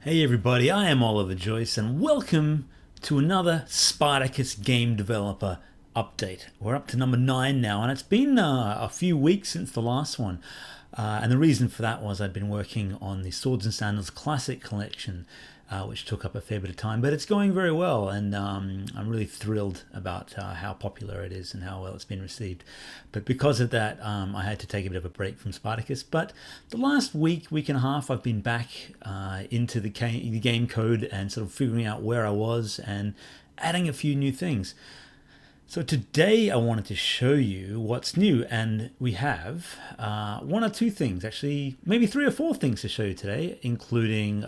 Hey everybody, I am Oliver Joyce and welcome to another Spartacus game developer update. We're up to number 9 now, and it's been a few weeks since the last one. And the reason for that was I'd been working on the Swords and Sandals Classic Collection, which took up a fair bit of time, but it's going very well, and I'm really thrilled about how popular it is and how well it's been received. But because of that, I had to take a bit of a break from Spartacus. But the last week and a half, I've been back into the game code and sort of figuring out where I was and adding a few new things. So today I wanted to show you what's new, and we have one or two things, actually maybe 3 or 4 things to show you today, including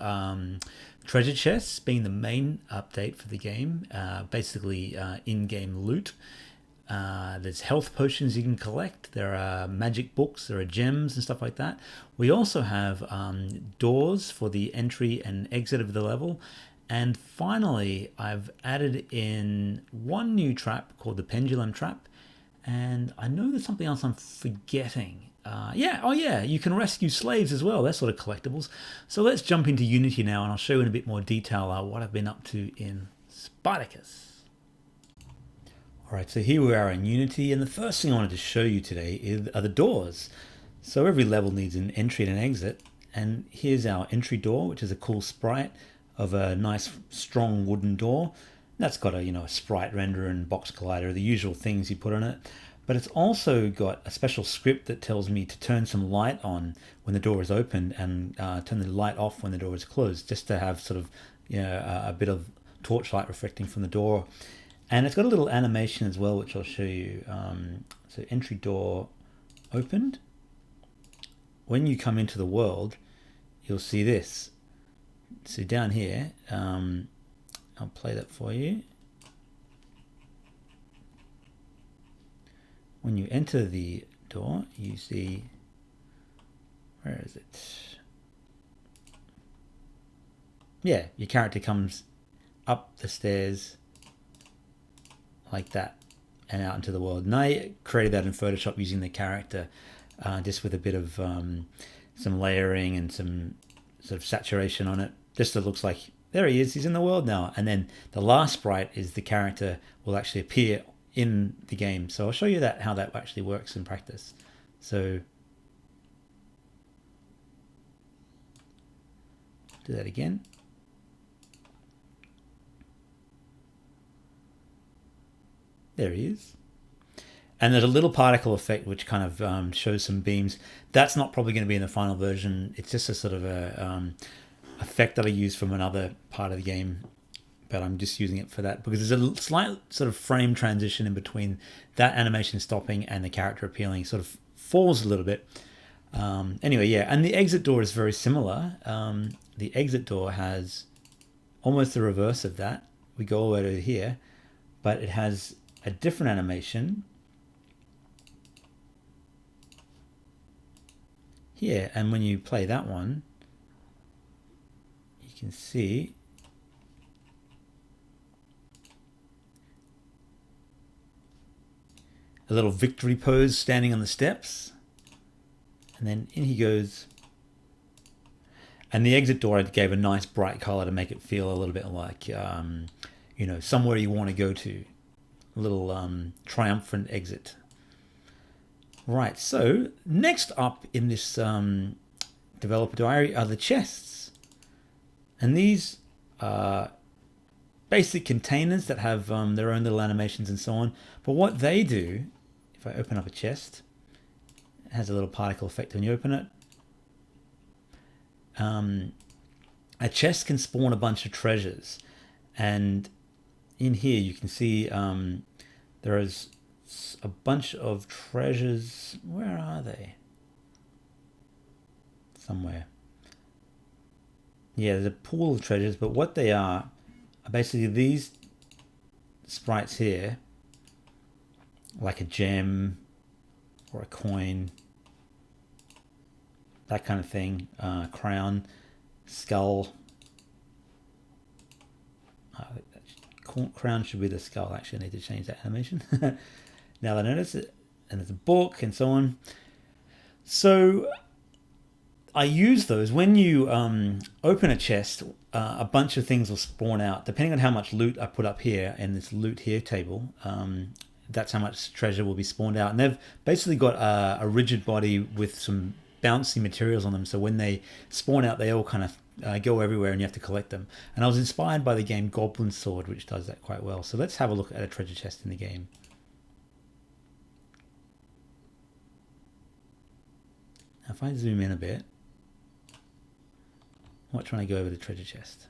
treasure chests being the main update for the game, basically in-game loot. There's health potions you can collect, there are magic books, there are gems and stuff like that. We also have doors for the entry and exit of the level. And finally, I've added in one new trap called the pendulum trap. And I know there's something else I'm forgetting. You can rescue slaves as well. They're sort of collectibles. So let's jump into Unity now, and I'll show you in a bit more detail what I've been up to in Spartacus. All right, so here we are in Unity, and the first thing I wanted to show you today are the doors. So every level needs an entry and an exit. And here's our entry door, which is a cool sprite of a nice strong wooden door. That's got a sprite renderer and box collider, the usual things you put on it. But it's also got a special script that tells me to turn some light on when the door is open and turn the light off when the door is closed, just to have sort of a bit of torchlight reflecting from the door. And it's got a little animation as well, which I'll show you. So entry door opened. When you come into the world, you'll see this. So down here, I'll play that for you. When you enter the door, you see, where is it? Yeah, your character comes up the stairs like that and out into the world. And I created that in Photoshop using the character, just with a bit of some layering and some sort of saturation on it. Just so it looks like, there he is, he's in the world now. And then the last sprite is the character will actually appear in the game. So I'll show you how that actually works in practice. So do that again. There he is. And there's a little particle effect which kind of shows some beams. That's not probably going to be in the final version. It's just a sort of a effect that I use from another part of the game, but I'm just using it for that because there's a slight sort of frame transition in between that animation stopping and the character appearing. Sort of falls a little bit. Anyway, yeah, and the exit door is very similar. The exit door has almost the reverse of that. We go all the way to here, but it has a different animation here, and when you play that one, you can see a little victory pose standing on the steps, and then in he goes. And the exit door I gave a nice bright color to make it feel a little bit like somewhere you want to go to, a little triumphant exit. Right, so next up in this developer diary are the chests. And these are basic containers that have their own little animations and so on. But what they do, if I open up a chest, it has a little particle effect when you open it. A chest can spawn a bunch of treasures. And in here you can see there is a bunch of treasures. Where are they? Somewhere. Yeah, there's a pool of treasures, but what they are basically these sprites here, like a gem or a coin, that kind of thing, crown, skull. Crown should be the skull. Actually, I need to change that animation. Now that I notice it, and there's a book and so on. So I use those when you open a chest. A bunch of things will spawn out depending on how much loot I put up here in this loot here table. That's how much treasure will be spawned out, and they've basically got a rigid body with some bouncy materials on them, so when they spawn out they all kind of go everywhere and you have to collect them. And I was inspired by the game Goblin Sword, which does that quite well. So let's have a look at a treasure chest in the game. Now if I zoom in a bit, watch when I go over the treasure chest.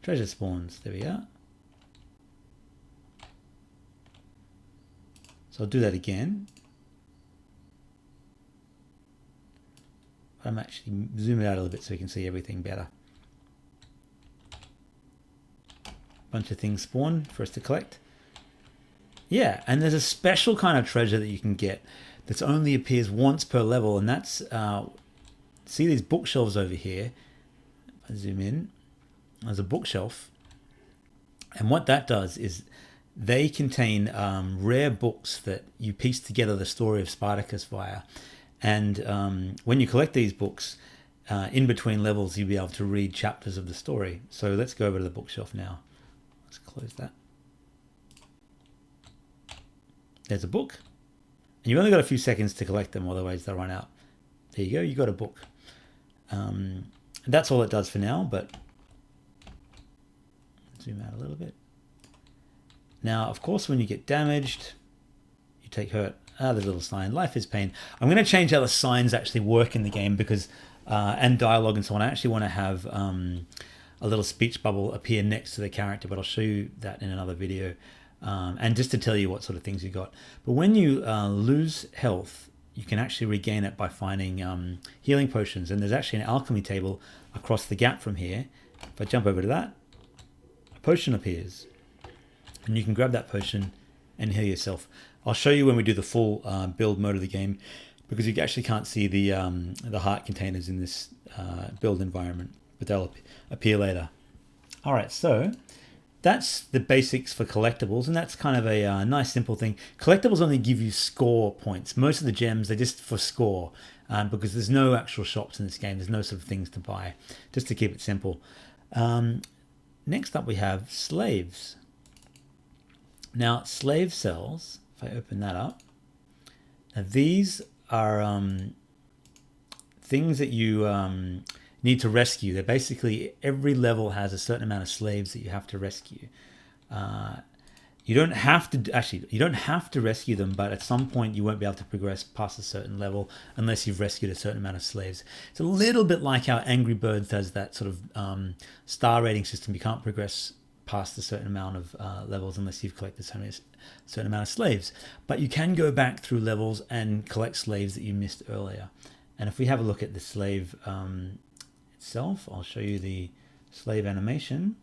Treasure spawns, there we are. So I'll do that again. I'm actually zooming out a little bit so you can see everything better. Bunch of things spawn for us to collect. Yeah, and there's a special kind of treasure that you can get that only appears once per level, and that's see these bookshelves over here. If I zoom in, there's a bookshelf, and what that does is they contain rare books that you piece together the story of Spartacus via. And when you collect these books, in between levels, you'll be able to read chapters of the story. So let's go over to the bookshelf now. Let's close that. There's a book. And you've only got a few seconds to collect them, otherwise they'll run out. There you go, you got a book. That's all it does for now, but zoom out a little bit. Now, of course, when you get damaged, you take hurt. There's a little sign, life is pain. I'm going to change how the signs actually work in the game because, and dialogue and so on. I actually want to have a little speech bubble appear next to the character, but I'll show you that in another video. And just to tell you what sort of things you got. But when you lose health, you can actually regain it by finding healing potions. And there's actually an alchemy table across the gap from here. If I jump over to that, a potion appears. And you can grab that potion and heal yourself. I'll show you when we do the full build mode of the game, because you actually can't see the heart containers in this build environment, but they'll appear later. All right, so that's the basics for collectibles, and that's kind of a nice simple thing. Collectibles only give you score points. Most of the gems are just for score, because there's no actual shops in this game. There's no sort of things to buy, just to keep it simple. Next up we have slaves. Now, slave cells, if I open that up, now these are things that you need to rescue. They're basically, every level has a certain amount of slaves that you have to rescue. You don't have to rescue them, but at some point you won't be able to progress past a certain level unless you've rescued a certain amount of slaves. It's a little bit like how Angry Birds has that sort of star rating system. You can't progress past a certain amount of levels unless you've collected a certain amount of slaves. But you can go back through levels and collect slaves that you missed earlier. And if we have a look at the slave itself, I'll show you the slave animation.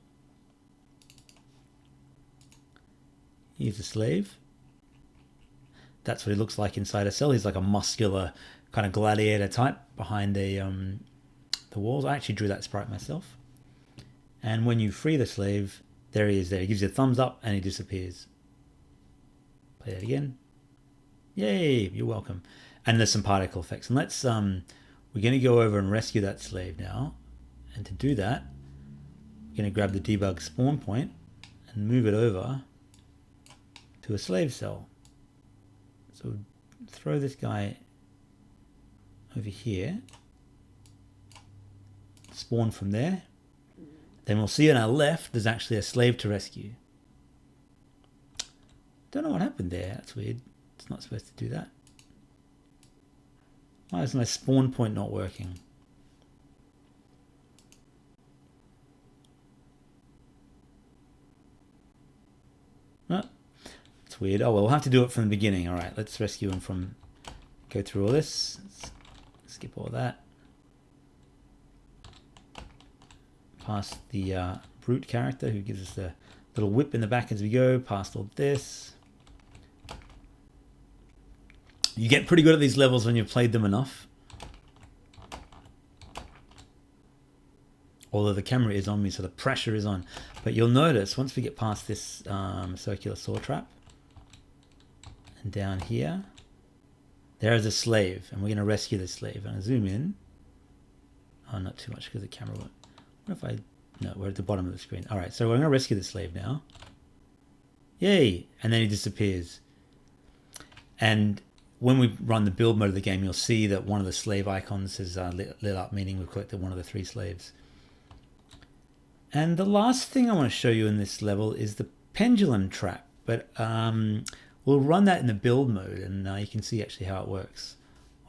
Here's a slave. That's what he looks like inside a cell. He's like a muscular kind of gladiator type behind the walls. I actually drew that sprite myself. And when you free the slave, there he is there. He gives you a thumbs up and he disappears. Play that again. Yay, you're welcome. And there's some particle effects. And let's we're going to go over and rescue that slave now. And to do that, we're going to grab the debug spawn point and move it over to a slave cell. So throw this guy over here. Spawn from there. Then we'll see on our left, there's actually a slave to rescue. Don't know what happened there. That's weird. It's not supposed to do that. Why is my spawn point not working? No, it's weird. Oh, well, we'll have to do it from the beginning. All right, let's rescue him from, go through all this. Let's skip all that. Past the brute character who gives us the little whip in the back as we go, past all this. You get pretty good at these levels when you've played them enough. Although the camera is on me, so the pressure is on. But you'll notice once we get past this circular saw trap and down here, There is a slave, and we're going to rescue the slave. I'm going to zoom in. Oh, not too much because the camera won't. What if I... No, we're at the bottom of the screen. All right, so we're going to rescue the slave now. Yay! And then he disappears. And when we run the build mode of the game, you'll see that one of the slave icons is lit up, meaning we've collected one of the 3 slaves. And the last thing I want to show you in this level is the pendulum trap. But we'll run that in the build mode, and you can see actually how it works.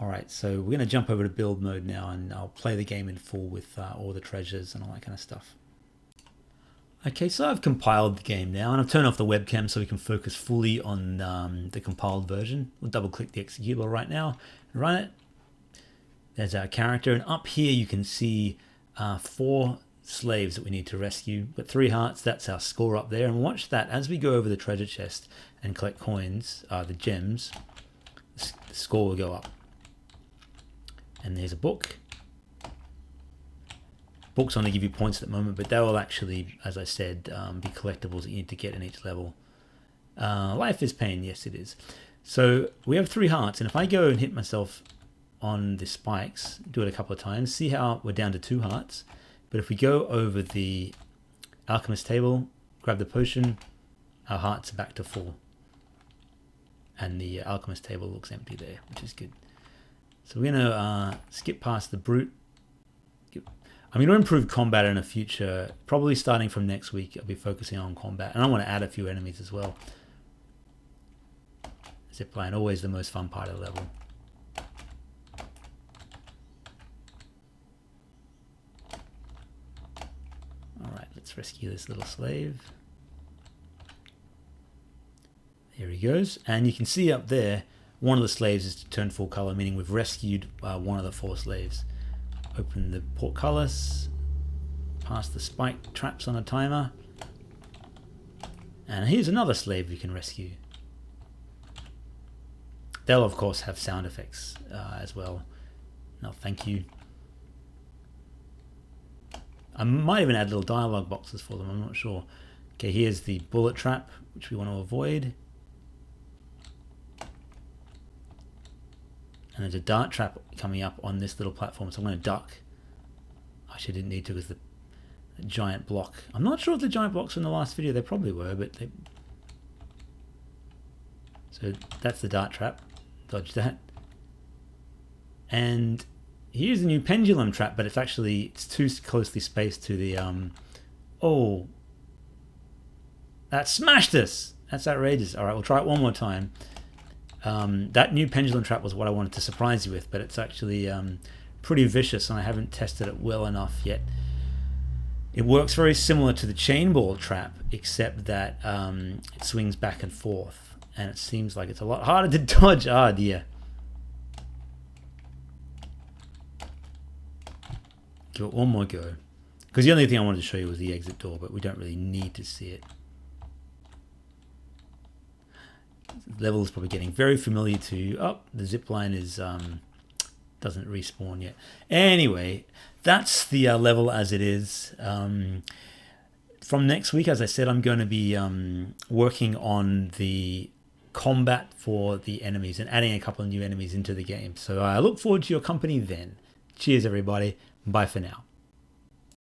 All right, so we're going to jump over to build mode now, and I'll play the game in full with all the treasures and all that kind of stuff. Okay, so I've compiled the game now, and I've turned off the webcam so we can focus fully on the compiled version. We'll double click the executable right now and run it. There's our character, and up here you can see 4 slaves that we need to rescue. But 3 hearts, that's our score up there. And watch that as we go over the treasure chest and collect coins, the gems, the score will go up. And there's a book. Books only give you points at the moment, but they will actually, as I said, be collectibles that you need to get in each level. Life is pain, yes it is. So we have 3 hearts, and if I go and hit myself on the spikes, do it a couple of times, see how we're down to 2 hearts. But if we go over the alchemist table, grab the potion, our hearts are back to 4. And the alchemist table looks empty there, which is good. So we're going to skip past the brute. I'm going to improve combat in the future. Probably starting from next week, I'll be focusing on combat. And I want to add a few enemies as well. Zipline, always the most fun part of the level. Alright, let's rescue this little slave. There he goes. And you can see up there, one of the slaves is turned full color, meaning we've rescued one of the 4 slaves. Open the portcullis, past the spike traps on a timer. And here's another slave we can rescue. They'll of course have sound effects as well. No, thank you. I might even add little dialogue boxes for them, I'm not sure. Okay, here's the bullet trap, which we want to avoid. And there's a dart trap coming up on this little platform, so I'm going to duck. Actually, I didn't need to because the giant block. I'm not sure if the giant blocks from the last video, they probably were, but they... So that's the dart trap. Dodge that. And here's the new pendulum trap, but it's too closely spaced to the oh, that smashed us. That's outrageous. All right, we'll try it one more time. That new pendulum trap was what I wanted to surprise you with, but it's actually pretty vicious, and I haven't tested it well enough yet. It works very similar to the chain ball trap, except that it swings back and forth, and it seems like it's a lot harder to dodge. Ah, dear. Give it one more go, because the only thing I wanted to show you was the exit door, but we don't really need to see it. The level is probably getting very familiar to you. Oh, the zip line is doesn't respawn yet. Anyway, that's the level as it is. From next week, as I said, I'm going to be working on the combat for the enemies and adding a couple of new enemies into the game. So I look forward to your company then. Cheers, everybody. Bye for now.